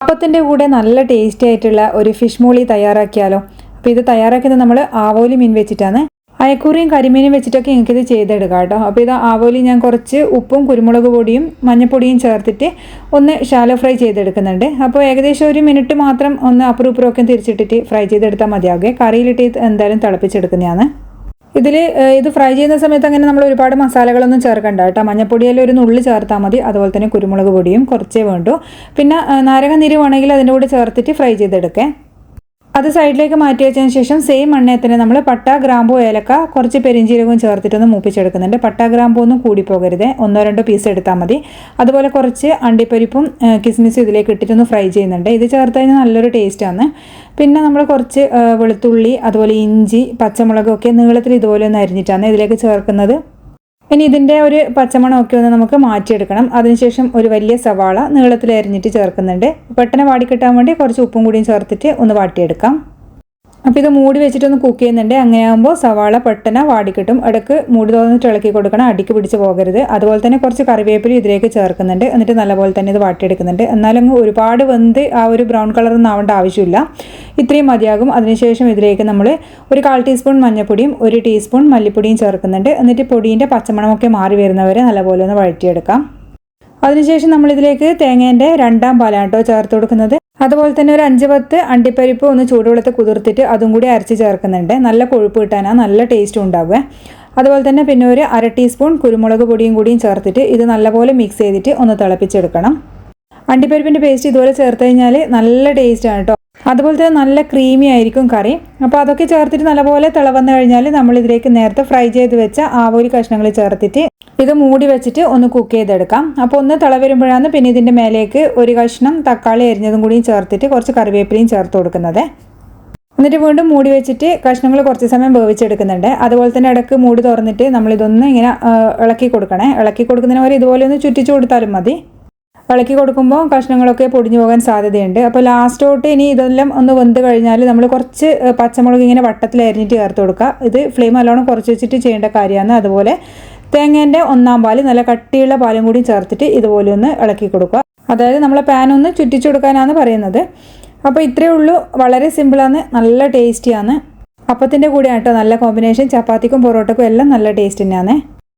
അപ്പത്തിൻ്റെ കൂടെ നല്ല ടേസ്റ്റി ആയിട്ടുള്ള ഒരു ഫിഷ് മോളി തയ്യാറാക്കിയാലോ. അപ്പോൾ ഇത് തയ്യാറാക്കിയത് നമ്മൾ ആവോലി മീൻ വെച്ചിട്ടാണ്. അയക്കൂറിയും കരിമീനും വെച്ചിട്ടൊക്കെ എനിക്കിത് ചെയ്തെടുക്കാം കേട്ടോ. അപ്പോൾ ഇത് ആവോലി ഞാൻ കുറച്ച് ഉപ്പും കുരുമുളക് പൊടിയും മഞ്ഞൾപ്പൊടിയും ചേർത്തിട്ട് ഒന്ന് ഷാലോ ഫ്രൈ ചെയ്തെടുക്കുന്നുണ്ട്. അപ്പോൾ ഏകദേശം 1 മിനിറ്റ് മാത്രം ഒന്ന് അപ്പുറം ഇപ്പുറമൊക്കെ തിരിച്ചിട്ടിട്ട് ഫ്രൈ ചെയ്തെടുത്താൽ മതിയാകുക. കറിയിലിട്ട് എന്തായാലും തിളപ്പിച്ചെടുക്കുന്നതാണ്. ഇത് ഫ്രൈ ചെയ്യുന്ന സമയത്ത് അങ്ങനെ നമ്മൾ ഒരുപാട് മസാലകളൊന്നും ചേർക്കണ്ട കേട്ടോ. മഞ്ഞൾപ്പൊടിയെല്ലാം ഒരു നുള്ളി ചേർത്താൽ മതി. അതുപോലെ തന്നെ കുരുമുളക് പൊടിയും കുറച്ചേ വേണ്ടൂ. പിന്നെ നാരങ്ങ നീര് വേണമെങ്കിൽ അതിൻ്റെ കൂടെ ചേർത്തിട്ട് ഫ്രൈ ചെയ്തെടുക്കേ. അത് സൈഡിലേക്ക് മാറ്റി വെച്ചതിന് ശേഷം സെയിം എണ്ണയിൽ തന്നെ നമ്മൾ പട്ട, ഗ്രാമ്പൂ, ഏലക്ക, കുറച്ച് പെരിഞ്ചീരകവും ചേർത്തിട്ടൊന്ന് മൂപ്പിച്ചെടുക്കുന്നുണ്ട്. പട്ട, ഗ്രാമ്പൂ ഒന്നും കൂടിപ്പോകരുത്, 1-2 പീസ് എടുത്താൽ മതി. അതുപോലെ കുറച്ച് അണ്ടിപ്പരിപ്പും കിസ്മിസും ഇതിലേക്ക് ഇട്ടിട്ടൊന്ന് ഫ്രൈ ചെയ്യുന്നുണ്ട്. ഇത് ചേർത്ത് കഴിഞ്ഞാൽ നല്ലൊരു ടേസ്റ്റാണ്. പിന്നെ നമ്മൾ കുറച്ച് വെളുത്തുള്ളി, അതുപോലെ ഇഞ്ചി, പച്ചമുളകൊക്കെ നീളത്തിൽ ഇതുപോലെ ഒന്ന് അരിഞ്ഞിട്ടാണ് ഇതിലേക്ക് ചേർക്കുന്നത്. ഇനി ഇതിൻ്റെ ഒരു പച്ചമണമൊക്കെ ഒന്ന് നമുക്ക് മാറ്റിയെടുക്കണം. അതിനുശേഷം ഒരു വലിയ സവാള നീളത്തിൽ അരിഞ്ഞിട്ട് ചേർക്കുന്നുണ്ട്. പെട്ടെന്ന് വാടിക്കിട്ടാൻ വേണ്ടി കുറച്ച് ഉപ്പും കൂടിയും ചേർത്തിട്ട് ഒന്ന് വാട്ടിയെടുക്കാം. അപ്പോൾ ഇത് മൂടി വെച്ചിട്ടൊന്ന് കുക്ക് ചെയ്യുന്നുണ്ട്. അങ്ങനെയാകുമ്പോൾ സവാള പെട്ടെന്ന് വാടിക്കിട്ടും. ഇടയ്ക്ക് മൂടി തുറന്നിട്ട് ഇളക്കി കൊടുക്കണം, അടിക്ക് പിടിച്ച് പോകരുത്. അതുപോലെ തന്നെ കുറച്ച് കറിവേപ്പില ഇതിലേക്ക് ചേർക്കുന്നുണ്ട്. എന്നിട്ട് നല്ലപോലെ തന്നെ ഇത് വാട്ടിയെടുക്കുന്നുണ്ട്. എന്നാലും ഒരുപാട് വെന്ത് ആ ഒരു ബ്രൗൺ കളറൊന്നും ആവേണ്ട ആവശ്യമില്ല, ഇത്രയും മതിയാകും. അതിനുശേഷം ഇതിലേക്ക് നമ്മൾ ഒരു 1/4 ടീസ്പൂൺ മഞ്ഞൾപ്പൊടിയും 1 ടീസ്പൂൺ മല്ലിപ്പൊടിയും ചേർക്കുന്നുണ്ട്. എന്നിട്ട് പൊടീൻ്റെ പച്ചമണമൊക്കെ മാറി വരുന്നവരെ നല്ലപോലെ ഒന്ന് വഴറ്റിയെടുക്കാം. അതിനുശേഷം നമ്മളിതിലേക്ക് തേങ്ങേൻ്റെ 2ാം പാലാണ് കേട്ടോ ചേർത്ത് കൊടുക്കുന്നത്. അതുപോലെ തന്നെ ഒരു 5-10 അണ്ടിപ്പരിപ്പ് ഒന്ന് ചൂടുവെള്ളത്തിൽ കുതിർത്തിട്ട് അതും കൂടി അരച്ച് ചേർക്കുന്നുണ്ട്. നല്ല കൊഴുപ്പ് കിട്ടാനാണ് നല്ല ടേസ്റ്റ് ഉണ്ടാവുക. അതുപോലെ തന്നെ പിന്നെ ഒരു 1/2 ടീസ്പൂൺ കുരുമുളക് പൊടിയും കൂടിയും ചേർത്തിട്ട് ഇത് നല്ലപോലെ മിക്സ് ചെയ്തിട്ട് ഒന്ന് തിളപ്പിച്ചെടുക്കണം. അണ്ടിപ്പരിപ്പിൻ്റെ പേസ്റ്റ് ഇതുപോലെ ചേർത്ത് കഴിഞ്ഞാൽ നല്ല ടേസ്റ്റാണ് കേട്ടോ. അതുപോലെ തന്നെ നല്ല ക്രീമി ആയിരിക്കും കറി. അപ്പോൾ അതൊക്കെ ചേർത്തിട്ട് നല്ലപോലെ തിളവന്ന് കഴിഞ്ഞാൽ നമ്മളിതിലേക്ക് നേരത്തെ ഫ്രൈ ചെയ്ത് വെച്ച ആവോലി കഷ്ണങ്ങൾ ചേർത്തിട്ട് ഇത് മൂടി വെച്ചിട്ട് ഒന്ന് കുക്ക് ചെയ്തെടുക്കാം. അപ്പോൾ ഒന്ന് തിള വരുമ്പോഴാണ് പിന്നെ ഇതിൻ്റെ മേലേക്ക് ഒരു കഷ്ണം തക്കാളി അരിഞ്ഞതും കൂടിയും ചേർത്തിട്ട് കുറച്ച് കറിവേപ്പിലയും ചേർത്ത് കൊടുക്കുന്നത്. എന്നിട്ട് വീണ്ടും മൂടി വെച്ചിട്ട് കഷ്ണങ്ങൾ കുറച്ച് സമയം വേവിച്ചെടുക്കുന്നുണ്ട്. അതുപോലെ തന്നെ ഇടയ്ക്ക് മൂടി തുറന്നിട്ട് നമ്മളിതൊന്ന് ഇങ്ങനെ ഇളക്കി കൊടുക്കണേ. ഇളക്കി കൊടുക്കുന്നതിന് വരെ ഇതുപോലെ ഒന്ന് ചുറ്റിച്ചു കൊടുത്താലും മതി. ഇളക്കി കൊടുക്കുമ്പോൾ കഷ്ണങ്ങളൊക്കെ പൊടിഞ്ഞു പോകാൻ സാധ്യതയുണ്ട്. അപ്പോൾ ലാസ്റ്റോട്ട് ഇനി ഇതെല്ലാം ഒന്ന് വെന്ത് കഴിഞ്ഞാൽ നമ്മൾ കുറച്ച് പച്ചമുളക് ഇങ്ങനെ വട്ടത്തിൽ അരിഞ്ഞിട്ട് ചേർത്ത് കൊടുക്കുക. ഇത് ഫ്ലെയിം നല്ലോണം കുറച്ച് വെച്ചിട്ട് ചെയ്യേണ്ട കാര്യമാണ്. അതുപോലെ തേങ്ങേൻ്റെ 1ാം പാല് നല്ല കട്ടിയുള്ള പാലും കൂടി ചേർത്തിട്ട് ഇതുപോലെ ഒന്ന് ഇളക്കി കൊടുക്കുക. അതായത് നമ്മളെ പാൻ ഒന്ന് ചുറ്റിച്ചു കൊടുക്കാനാണ് പറയുന്നത്. അപ്പോൾ ഇത്രയേ ഉള്ളൂ, വളരെ സിമ്പിളാണ്, നല്ല ടേസ്റ്റിയാണ്. അപ്പത്തിൻ്റെ കൂടെയാണ് കേട്ടോ നല്ല കോമ്പിനേഷൻ. ചപ്പാത്തിക്കും പൊറോട്ടക്കും എല്ലാം നല്ല ടേസ്റ്റ് തന്നെയാണ്.